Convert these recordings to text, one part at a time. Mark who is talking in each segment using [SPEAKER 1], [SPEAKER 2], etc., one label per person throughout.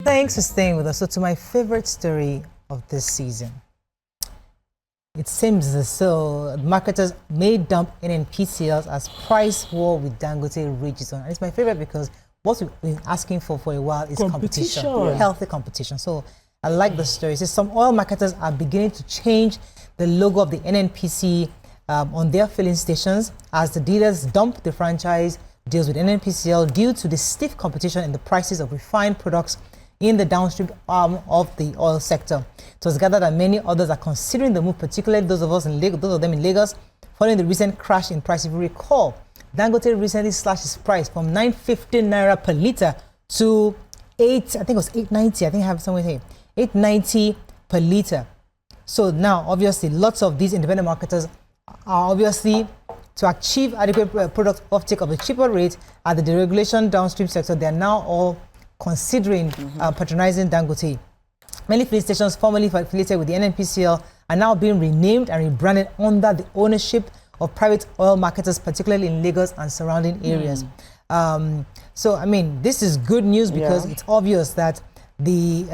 [SPEAKER 1] Thanks for staying with us. So to my favorite story of this season. It seems as though marketers may dump NNPCLs as price war with Dangote rages on. And it's my favorite because what we've been asking for a while is competition. Healthy competition. So I like the story. It says some oil marketers are beginning to change the logo of the NNPC on their filling stations as the dealers dump the franchise deals with NNPCL due to the stiff competition in the prices of refined products in the downstream arm of the oil sector. It was gathered that many others are considering the move, particularly those of them in Lagos, following the recent crash in price. If you recall, Dangote recently slashed its price from 950 naira per litre to 890. I think I have somewhere here, 890 per litre. So now, obviously, lots of these independent marketers are obviously to achieve adequate product offtake of a cheaper rate at the deregulation downstream sector. They are now all considering patronizing Dangote. Many filling stations formerly affiliated with the NNPCL are now being renamed and rebranded under the ownership of private oil marketers, particularly in Lagos and surrounding areas. So, I mean, this is good news because it's obvious that two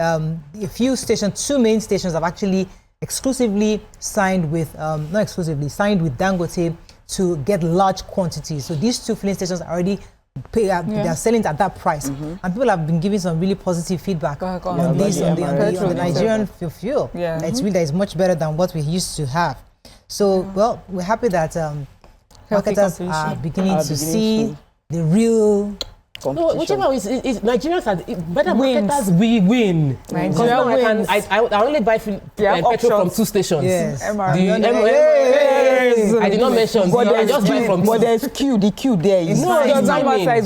[SPEAKER 1] main stations have actually exclusively signed with, signed with Dangote to get large quantities. So these two filling stations are already they are selling at that price, and people have been giving some really positive feedback on this, on the Nigerian fuel. It's really is much better than what we used to have. So, well, we're happy that marketers are beginning to see the real.
[SPEAKER 2] No, whichever is Nigerians are better marketers. We win. Nigeria wins. I only buy petrol from two stations.
[SPEAKER 1] Yes.
[SPEAKER 2] I did not mention. I just buy from.
[SPEAKER 3] But there's queue. The queue there is.
[SPEAKER 2] No, I don't mind.
[SPEAKER 1] I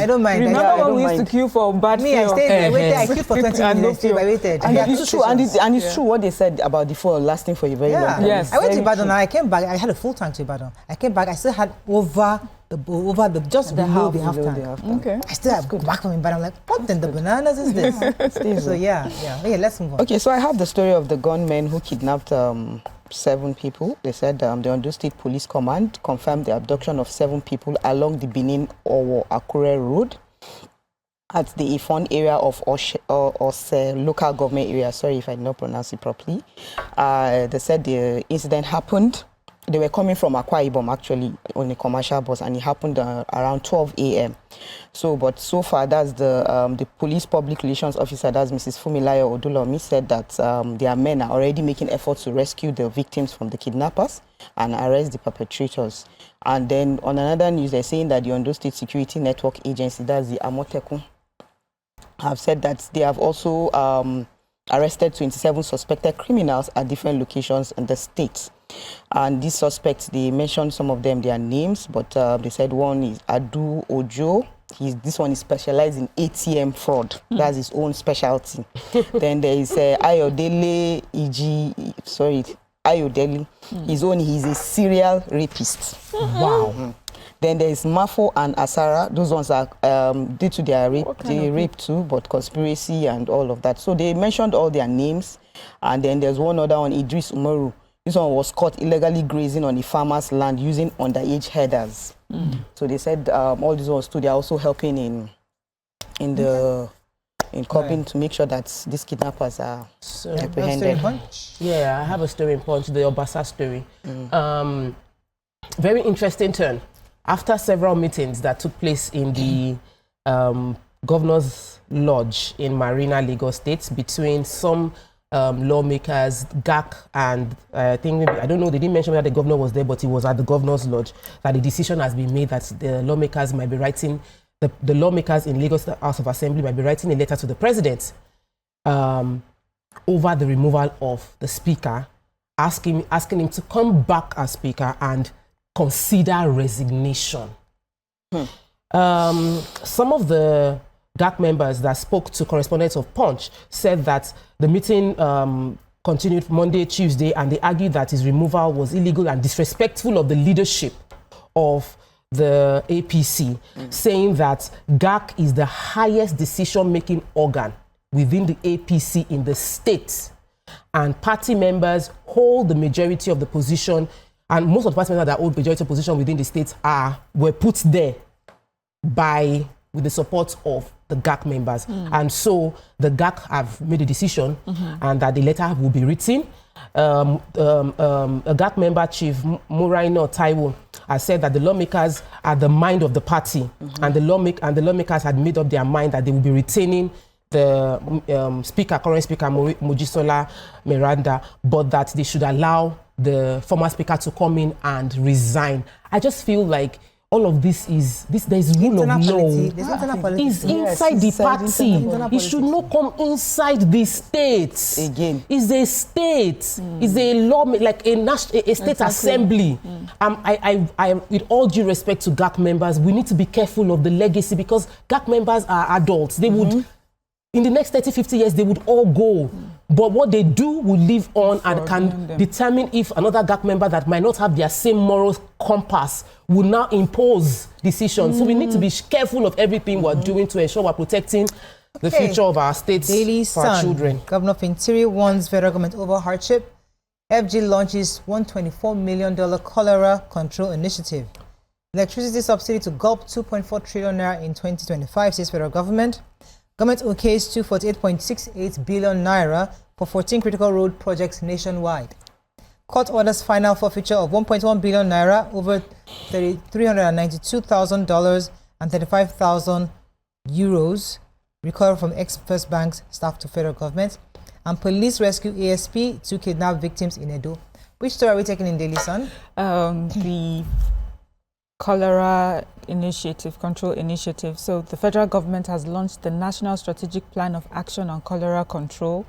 [SPEAKER 1] don't mind.
[SPEAKER 3] Remember when we used to queue for bad fuel?
[SPEAKER 1] I stayed there. Waited. I queued for 20 minutes. I waited.
[SPEAKER 3] And it's true. And it's true what they said about the fuel lasting for a very long time.
[SPEAKER 1] Yes. I went to Ibadan and I came back. I had a full tank to Ibadan. I came back. I still had over the just below the half tank.
[SPEAKER 3] Okay.
[SPEAKER 1] I still have back from Ibadan. I'm like, what in the bananas is this? So yeah. Okay, let's move on.
[SPEAKER 3] Okay, so I have the story of the gunmen who kidnapped 7 people. They said the Ondo State Police Command confirmed the abduction of 7 people along the Benin-Owo Akure Road at the Ifon area of Ose local government area. Sorry if I did not pronounce it properly. They said the incident happened. They were coming from Akwa Ibom actually on a commercial bus, and it happened around 12 a.m. So, but so far, that's the police public relations officer, that's Mrs. Fumilayo Odulomi, said that their men are already making efforts to rescue the victims from the kidnappers and arrest the perpetrators. And then on another news, they're saying that the Ondo State Security Network Agency, that's the Amotekun, have said that they have also arrested 27 suspected criminals at different locations in the state. And these suspects, they mentioned some of them, their names, but they said one is Adu Ojo. This one is specialized in ATM fraud. That's his own specialty. Then there is Ayodele Ayodele. He's a serial rapist.
[SPEAKER 1] Wow.
[SPEAKER 3] Then there is Mafo and Asara. Those ones are due to their rape. They rape too, but conspiracy and all of that. So they mentioned all their names. And then there's one other one, Idris Umaru. This one was caught illegally grazing on a farmer's land using underage herders. So they said all these ones too, they're also helping in coping to make sure that these kidnappers are apprehended.
[SPEAKER 2] Yeah, I have a story in Punch, the Obasa story. Very interesting turn. After several meetings that took place in the Governor's Lodge in Marina, Lagos State, between some lawmakers, GAC, and I think maybe, I don't know, they didn't mention whether the governor was there, but he was at the Governor's Lodge, that the decision has been made that the lawmakers might be writing, the lawmakers in Lagos House of Assembly might be writing a letter to the president over the removal of the speaker, asking him to come back as speaker and consider resignation. Some of the GAC members that spoke to correspondents of Punch said that the meeting continued Monday, Tuesday, and they argued that his removal was illegal and disrespectful of the leadership of the APC, saying that GAC is the highest decision-making organ within the APC in the state, and party members hold the majority of the position, and most of the party members that hold majority of position within the state were put there with the support of the GAC members. And so the GAC have made a decision and that the letter will be written. A GAC member, Chief Muraino Taiwo, has said that the lawmakers are the mind of the party, and the lawmakers had made up their mind that they will be retaining the current speaker, Mojisola Miranda, but that they should allow the former speaker to come in and resign. I just feel like all of this is there is rule of law. Is inside the party. It should not come inside the states.
[SPEAKER 3] Again,
[SPEAKER 2] it's a state. It's a law, like a state assembly. I, with all due respect to GAC members, we need to be careful of the legacy, because GAC members are adults. They would, in the next 30, 50 years, they would all go. But what they do will live on and can determine if another GAC member that might not have their same moral compass will now impose decisions. So we need to be careful of everything we're doing to ensure we're protecting the future of our states for our children.
[SPEAKER 1] Governor of Interior warns federal government over hardship. FG launches $124 million cholera control initiative. Electricity subsidy to gulp 2.4 trillion naira in 2025, says federal government. Government okays 248.68 billion naira for 14 critical road projects nationwide. Court orders final forfeiture of 1.1 billion naira over $392,000 and 35,000 euros recovered from ex-First Bank's staff to federal government. And police rescue ASP to kidnap victims in Edo. Which story are we taking in Daily Sun?
[SPEAKER 4] The cholera initiative, control initiative. So the federal government has launched the National Strategic Plan of Action on Cholera Control,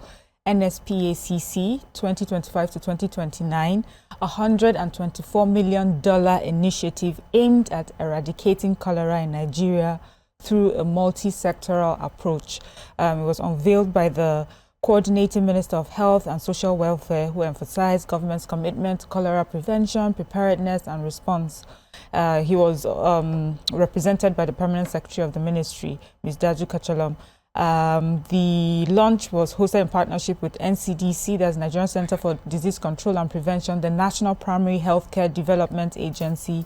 [SPEAKER 4] NNPCL 2025 to 2029, $124 million initiative aimed at eradicating cholera in Nigeria through a multi-sectoral approach. It was unveiled by the Coordinating Minister of Health and Social Welfare, who emphasized government's commitment to cholera prevention, preparedness, and response. He was represented by the Permanent Secretary of the Ministry, Ms. Daju Kachalom. The launch was hosted in partnership with NCDC, that's Nigerian Center for Disease Control and Prevention, the National Primary Healthcare Development Agency,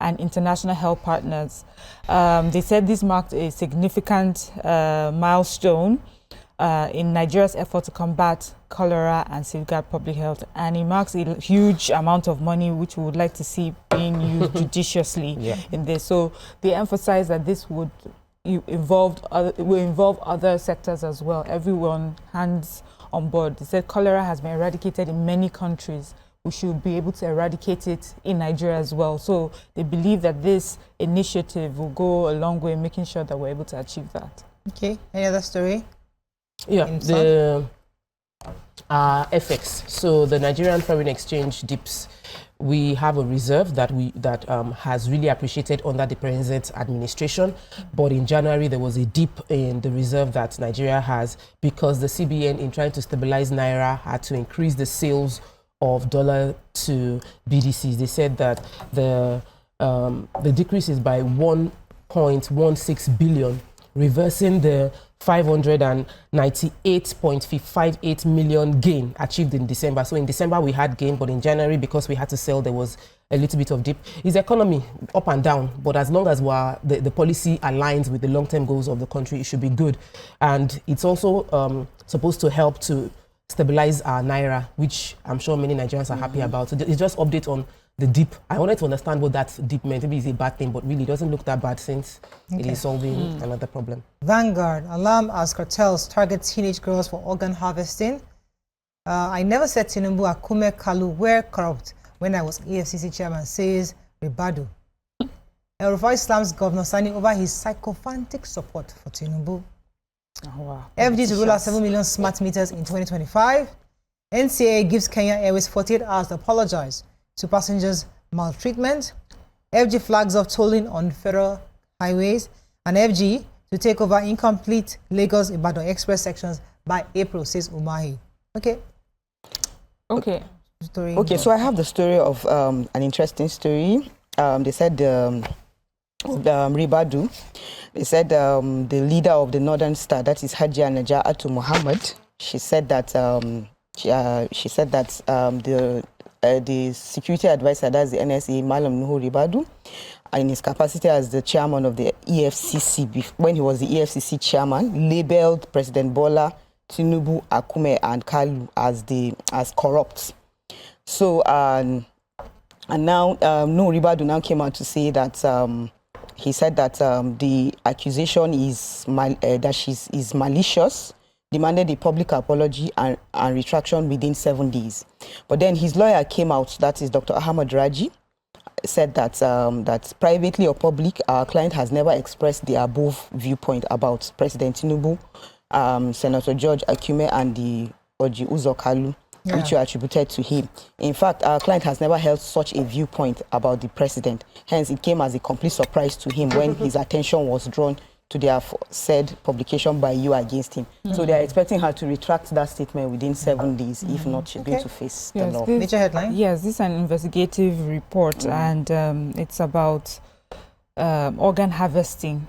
[SPEAKER 4] and international health partners. They said this marked a significant milestone in Nigeria's effort to combat cholera and safeguard public health, and it marks a huge amount of money which we would like to see being used judiciously in this. So they emphasize that this would involve other sectors as well. Everyone hands on board. They said cholera has been eradicated in many countries. We should be able to eradicate it in Nigeria as well. So they believe that this initiative will go a long way in making sure that we're able to achieve that.
[SPEAKER 1] Okay, any other story?
[SPEAKER 2] Yeah, the FX. So the Nigerian foreign exchange dips. We have a reserve that has really appreciated under the present administration, but in January there was a dip in the reserve that Nigeria has because the CBN, in trying to stabilize naira, had to increase the sales of dollar to BDCs. They said that the decrease is by 1.16 billion, reversing the 598.58 million gain achieved in December. So in December we had gain, but in January, because we had to sell, there was a little bit of dip. It's economy up and down, but as long as the policy aligns with the long-term goals of the country, it should be good. And it's also supposed to help to stabilize our naira, which I'm sure many Nigerians are happy about. So it's just update on the dip. I wanted to understand what that dip meant. Maybe it's a bad thing, but really it doesn't look that bad since it is solving another problem.
[SPEAKER 1] Vanguard, alarm as cartels target teenage girls for organ harvesting. I never said Tinubu Akume Kalu were corrupt when I was EFCC chairman, says Ribadu. El Rufai slams Governor Sani over his sycophantic support for Tinubu.
[SPEAKER 4] Oh, wow.
[SPEAKER 1] FD to roll out 7 million smart meters in 2025. NCAA gives Kenya Airways 48 hours to apologize to passengers' maltreatment. FG flags off tolling on federal highways. And FG to take over incomplete Lagos-Ibadan express sections by April, says Umahi. Okay.
[SPEAKER 4] Okay.
[SPEAKER 1] Story.
[SPEAKER 3] Okay, so I have the story of an interesting story. They said Ribadu, they said the leader of the Northern Star, that is Hajia Naja'atu Muhammad, she said that the security advisor, that's the NSA, Malam Nuhu Ribadu, in his capacity as the chairman of the EFCC, when he was the EFCC chairman, labeled President Bola, Tinubu, Akume, and Kalu as corrupt. So, and now Nuhu Ribadu now came out to say that he said that the accusation is is malicious, demanded a public apology and retraction within 7 days. But then his lawyer came out, that is Dr. Ahmad Raji, said that that privately or public, our client has never expressed the above viewpoint about President Tinubu, Senator George Akume, and the Oji Uzo Kalu, which were attributed to him. In fact, our client has never held such a viewpoint about the president. Hence, it came as a complete surprise to him when his attention was drawn to their said publication by you against him. So they are expecting her to retract that statement within 7 days. If not, she's going to face the law.
[SPEAKER 1] Major headline?
[SPEAKER 4] Yes, this is an investigative report, and it's about organ harvesting.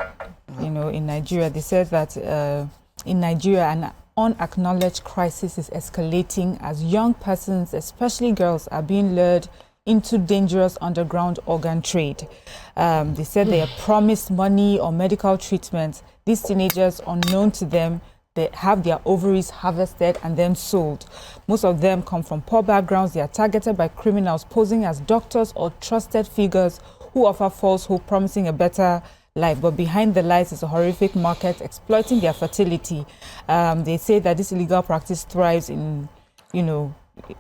[SPEAKER 4] You know, in Nigeria, they said that in Nigeria, an unacknowledged crisis is escalating as young persons, especially girls, are being lured into dangerous underground organ trade. They said they are promised money or medical treatment. These teenagers, unknown to them, they have their ovaries harvested and then sold. Most of them come from poor backgrounds. They are targeted by criminals posing as doctors or trusted figures who offer false hope, promising a better life. But behind the lies is a horrific market exploiting their fertility. They say that this illegal practice thrives in, you know,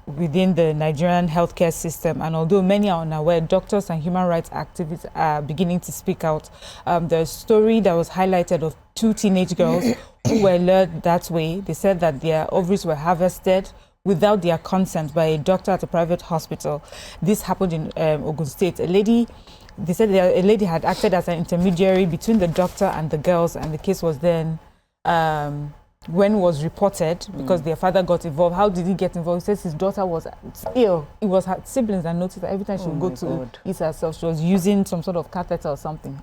[SPEAKER 4] within the Nigerian healthcare system, and although many are unaware, doctors and human rights activists are beginning to speak out. The story that was highlighted of 2 teenage girls who were lured that way, they said that their ovaries were harvested without their consent by a doctor at a private hospital. This happened in Ogun State. They said a lady had acted as an intermediary between the doctor and the girls, and the case was then when it was reported, because their father got involved. How did he get involved? He says his daughter was ill. It was her siblings that noticed that every time she would go to eat herself, she was using some sort of catheter or something.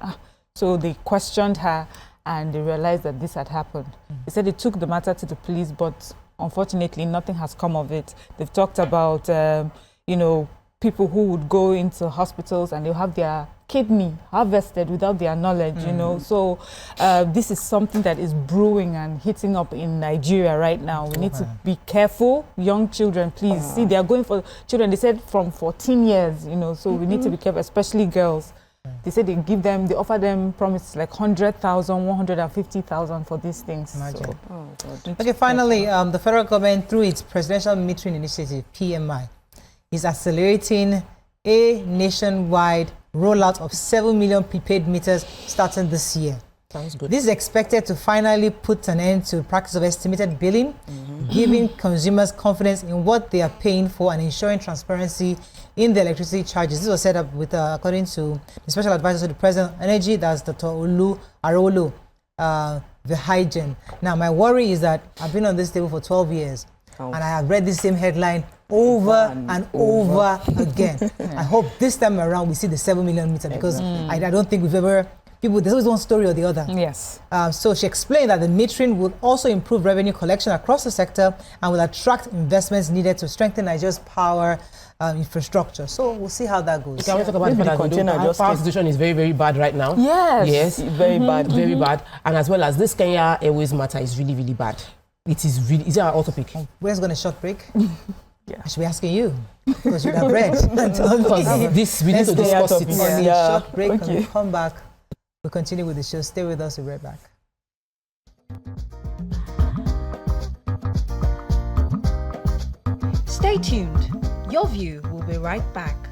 [SPEAKER 4] So they questioned her, and they realized that this had happened. They said they took the matter to the police, but unfortunately, nothing has come of it. They've talked about, you know, people who would go into hospitals and they'll have their kidney harvested without their knowledge, you know. So this is something that is brewing and hitting up in Nigeria right now. We need to be careful. Young children, please. See, they are going for children. They said from 14 years, you know, so we need to be careful, especially girls. They said they offer them promises like 100,000, 150,000 for these things.
[SPEAKER 1] Imagine.
[SPEAKER 4] So,
[SPEAKER 1] okay, finally, the federal government, through its Presidential Metering Initiative, PMI, is accelerating a nationwide rollout of 7 million prepaid meters starting this year.
[SPEAKER 2] Sounds good.
[SPEAKER 1] This is expected to finally put an end to the practice of estimated billing, giving consumers confidence in what they are paying for and ensuring transparency in the electricity charges. This was set up with, according to the Special Advisor to the President of Energy, that's Dr. Olu Arolo, the hygiene. Now, my worry is that I've been on this table for 12 years, and I have read this same headline over and over again. I hope this time around we see the 7 million meter, because I don't think we've ever, there's always one story or the other.
[SPEAKER 4] yes.
[SPEAKER 1] So she explained that the metering will also improve revenue collection across the sector and will attract investments needed to strengthen Nigeria's power infrastructure. So we'll see how that goes.
[SPEAKER 2] Can we talk about the fact that the power situation is very, very bad right now?
[SPEAKER 4] Yes.
[SPEAKER 2] Yes, very bad, very bad. And as well as this Kenya Airways matter is really, really bad. It is really, is it our topic?
[SPEAKER 1] We're going to short break.
[SPEAKER 4] Yeah.
[SPEAKER 1] I should be asking you, because you'd have read.
[SPEAKER 2] Because this, we need to discuss it.
[SPEAKER 1] On a short break, and we come back, we'll continue with the show. Stay with us, we'll be right back.
[SPEAKER 5] Stay tuned. Your View will be right back.